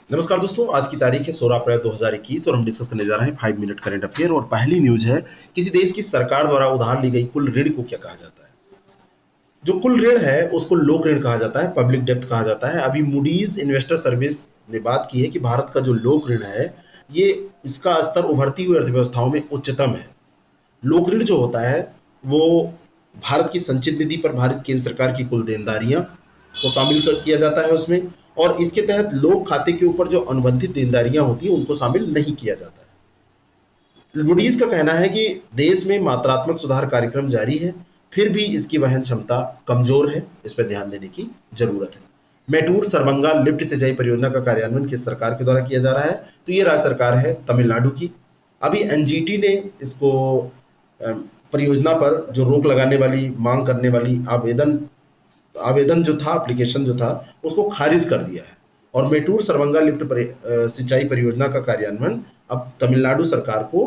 नमस्कार दोस्तों, आज की तारीख है 16 अप्रैल 2021 और हम डिस्कस करने जा रहे हैं 5 मिनट करंट अफेयर। और पहली न्यूज है, किसी देश की सरकार द्वारा उधार ली गई कुल ऋण को क्या कहा जाता है। जो कुल ऋण है उसको लोक ऋण कहा जाता है, पब्लिक डेब्ट कहा जाता है। अभी मूडीज इन्वेस्टर सर्विस ने बात की है कि भारत का जो लोक ऋण है, ये इसका स्तर उभरती हुई अर्थव्यवस्थाओं में उच्चतम है। लोक ऋण जो होता है वो भारत की संचित निधि पर भारत केंद्र सरकार की कुल देनदारियां को शामिल किया जाता है उसमें। और इसके तहत लोक खाते के ऊपर जो अनुबंधित देनदारियां होती हैं उनको शामिल नहीं किया जाता है। मूडीज का कहना है कि देश में मात्रात्मक सुधार कार्यक्रम जारी है, फिर भी इसकी वहन क्षमता कमजोर है, इस पर ध्यान देने की जरूरत है। मेटूर सरबंगा लिफ्ट सिंचाई परियोजना का कार्यान्वयन किस सरकार के द्वारा किया जा रहा है, तो ये राज्य सरकार है तमिलनाडु की। अभी एनजीटी ने इसको परियोजना पर जो रोक लगाने वाली मांग करने वाली आवेदन आवेदन जो था, एप्लीकेशन जो था, उसको खारिज कर दिया है। और मेटूर सरबंगा लिफ्ट सिंचाई परियोजना का कार्यान्वयन अब तमिलनाडु सरकार को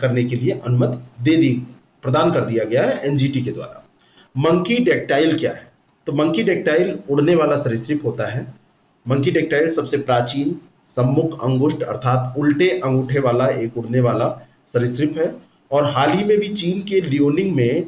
करने के लिए अनुमति प्रदान कर दिया गया है एनजीटी के द्वारा। मंकी डेक्टाइल क्या है, तो मंकी डेक्टाइल उड़ने वाला सरीसृप होता है। मंकी डेक्टाइल सबसे प्राचीन सम्मुख अंगुष्ठ अर्थात उल्टे अंगूठे वाला एक उड़ने वाला सरीसृप है। और हाल ही में भी चीन के लियोनिंग में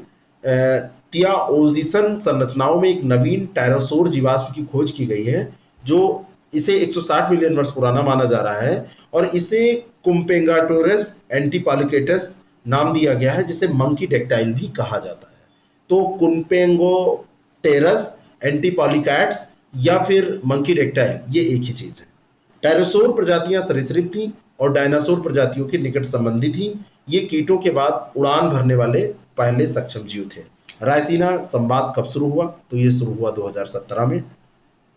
तियाओजिसन संरचनाओं में एक नवीन टायरोसोर जीवाश्म की खोज की गई है, जो इसे 160 मिलियन वर्ष पुराना माना जा रहा है। और इसे कुम्पेंगाटोरस एंटीपॉलिकेटस नाम दिया गया है, जिसे मंकी डेक्टाइल भी कहा जाता है। तो कुम्पेंगोटेरस एंटीपॉलिकैट्स या फिर मंकी डेक्टाइल, ये एक ही चीज है। टायरोसोर प्रजातियां सरीसृप थीं और डायनासोर प्रजातियों के निकट संबंधी थीं। ये कीटों के बाद उड़ान भरने वाले पहले सक्षम जीव थे। रायसीना संवाद कब शुरू हुआ, तो ये शुरू हुआ 2017 में।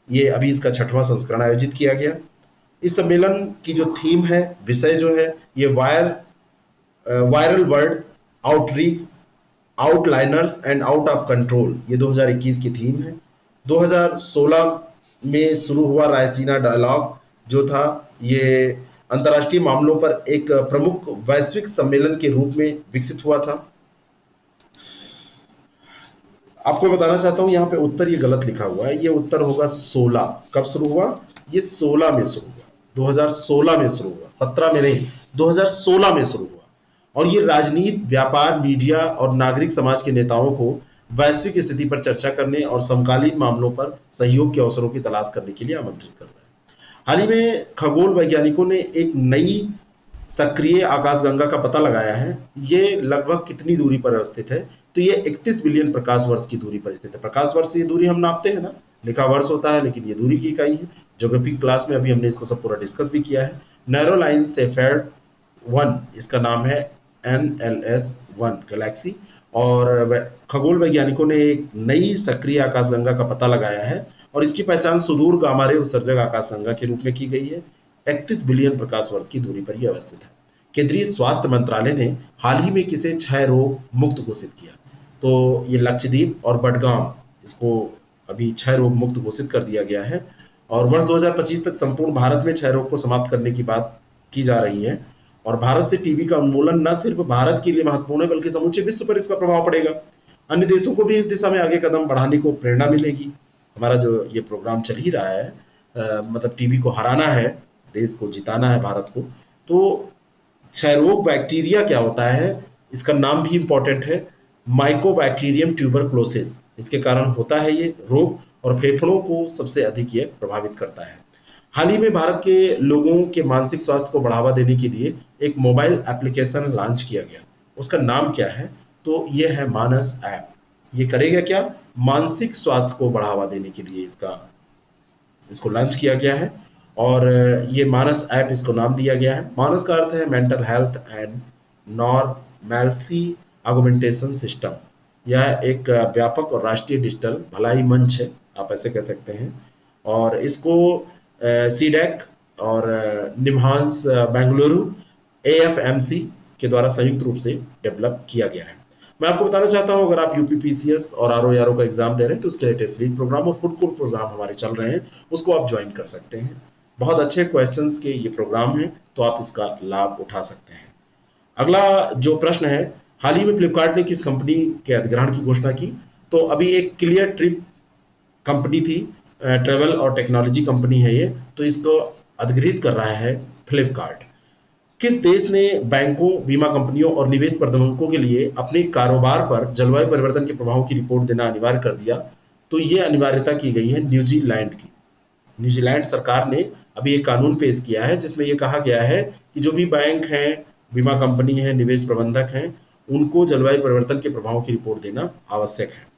ये अभी इसका 6वां संस्करण आयोजित किया गया। इस सम्मेलन की जो थीम है, विषय जो है, ये viral world outreach outliers and out of control, ये 2021 की थीम है। 2016 में शुरू हुआ रायसीना डायलॉग जो था, ये अंतर्राष्ट्रीय मामलों पर एक प्रमुख वैश्विक सम्मेलन के रूप में विकसित हुआ था। आपको बताना चाहता हूँ, यहाँ पे उत्तर ये गलत लिखा हुआ है, ये उत्तर होगा 16। कब शुरू हुआ, ये 16 में शुरू हुआ, 2016 में शुरू हुआ, 17 में नहीं, 2016 में शुरू हुआ। और ये राजनीति, व्यापार, मीडिया और नागरिक समाज के नेताओं को वैश्विक स्थिति पर चर्चा करने और समकालीन मामलों पर सहयोग के अवसरों की तलाश करने के लिए आमंत्रित करता है। हाल ही में खगोल वैज्ञानिकों ने एक नई सक्रिय आकाशगंगा का पता लगाया है। ये लगभग कितनी दूरी पर स्थित है, तो ये 31 बिलियन प्रकाश वर्ष की दूरी पर स्थित है। प्रकाश वर्ष से ये दूरी हम नापते हैं ना, लिखा वर्ष होता है, लेकिन ये दूरी की इकाई है। ज्योग्राफी क्लास में अभी हमने इसको सब पूरा डिस्कस भी किया है। नैरो लाइन सेफेर्ड 1 इसका नाम है, NLS-1 गैलेक्सी। और खगोल वैज्ञानिकों ने एक नई सक्रिय आकाशगंगा का पता लगाया है और इसकी पहचान सुदूर गामा रे उत्सर्जक आकाशगंगा के रूप में की गई है। 31 बिलियन प्रकाश वर्ष की दूरी पर यह अवस्थित है। केंद्रीय स्वास्थ्य मंत्रालय ने हाल ही में किसे क्षय रोग मुक्त घोषित किया, तो ये लक्षद्वीप और बडगाम, इसको अभी क्षय रोग मुक्त घोषित कर दिया गया है। और वर्ष 2025 तक संपूर्ण भारत में क्षय रोग को समाप्त करने की बात की जा रही है। और भारत से टीबी का उन्मूलन न सिर्फ भारत के लिए महत्वपूर्ण है, बल्कि समूचे विश्व पर इसका प्रभाव पड़ेगा। अन्य देशों को भी इस दिशा में आगे कदम बढ़ाने को प्रेरणा मिलेगी। हमारा जो ये प्रोग्राम चल ही रहा है, मतलब टीबी को हराना है, देश को जिताना है, भारत को। तो क्षयरोग बैक्टीरिया क्या होता है, इसका नाम भी इंपॉर्टेंट है, माइकोबैक्टीरियम ट्यूबरक्लोसिस। इसके कारण होता है ये रोग और फेफड़ों को सबसे अधिक ये प्रभावित करता है। हाल ही में भारत के लोगों के मानसिक स्वास्थ्य को बढ़ावा देने के लिए एक मोबाइल एप्लीकेशन लॉन्च किया गया। उसका नाम क्या है, तो ये है मानस ऐप। ये करेगा क्या, मानसिक स्वास्थ्य को बढ़ावा देने के लिए इसको लॉन्च किया गया है। और ये मानस ऐप इसको नाम दिया गया है। मानस का अर्थ है mental health and normality augmentation system. यह एक व्यापक और राष्ट्रीय डिजिटल भलाई मंच है, आप ऐसे कह सकते हैं। और इसको सीडेक और निम्हांस बेंगलुरु AFMC के द्वारा संयुक्त रूप से डेवलप किया गया है। मैं आपको बताना चाहता हूं, अगर आप यूपीपीसीएस और RO का एग्जाम दे रहे हैं तो उसके लिए टेस्ट सीरीज प्रोग्राम और फुल कोर्स प्रोग्राम हमारे चल रहे हैं, उसको आप ज्वाइन कर सकते हैं। बहुत अच्छे क्वेश्चंस के ये प्रोग्राम है, तो आप इसका लाभ उठा सकते हैं। अगला जो प्रश्न है, हाल ही में फ्लिपकार्ट ने किस कंपनी के अधिग्रहण की घोषणा की, तो अभी एक क्लियर ट्रिप कंपनी थी, ट्रेवल और टेक्नोलॉजी कंपनी है ये, तो इसको अधिग्रहित कर रहा है फ्लिपकार्ट। किस देश ने बैंकों, बीमा कंपनियों और निवेश प्रबंधकों के लिए अपने कारोबार पर जलवायु परिवर्तन के प्रभावों की रिपोर्ट देना अनिवार्य कर दिया? तो ये अनिवार्यता की गई है न्यूजीलैंड की। न्यूजीलैंड सरकार ने अभी एक कानून पेश किया है जिसमें यह कहा गया है कि जो भी बैंक हैं, बीमा कंपनी है, निवेश प्रबंधक हैं, उनको जलवायु परिवर्तन के प्रभावों की रिपोर्ट देना आवश्यक है।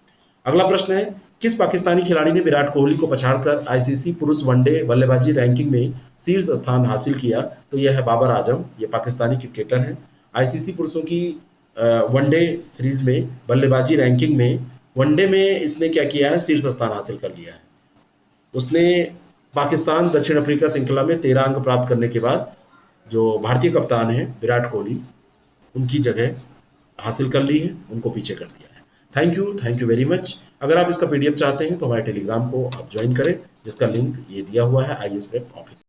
अगला प्रश्न है, किस पाकिस्तानी खिलाड़ी ने विराट कोहली को पछाड़कर आईसीसी पुरुष वनडे बल्लेबाजी रैंकिंग में शीर्ष स्थान हासिल किया? तो यह है बाबर आजम, ये पाकिस्तानी क्रिकेटर हैं। आईसीसी पुरुषों की वनडे सीरीज में बल्लेबाजी रैंकिंग में वनडे में इसने क्या किया है, शीर्ष स्थान हासिल कर लिया है। उसने पाकिस्तान दक्षिण अफ्रीका श्रृंखला में 13 अंक प्राप्त करने के बाद जो भारतीय कप्तान है विराट कोहली, उनकी जगह हासिल कर ली है, उनको पीछे कर दिया है। Thank you very much. अगर आप इसका पीडीएफ चाहते हैं तो हमारे टेलीग्राम को आप ज्वाइन करें, जिसका लिंक ये दिया हुआ है, आईएएस प्रेप ऑफिस।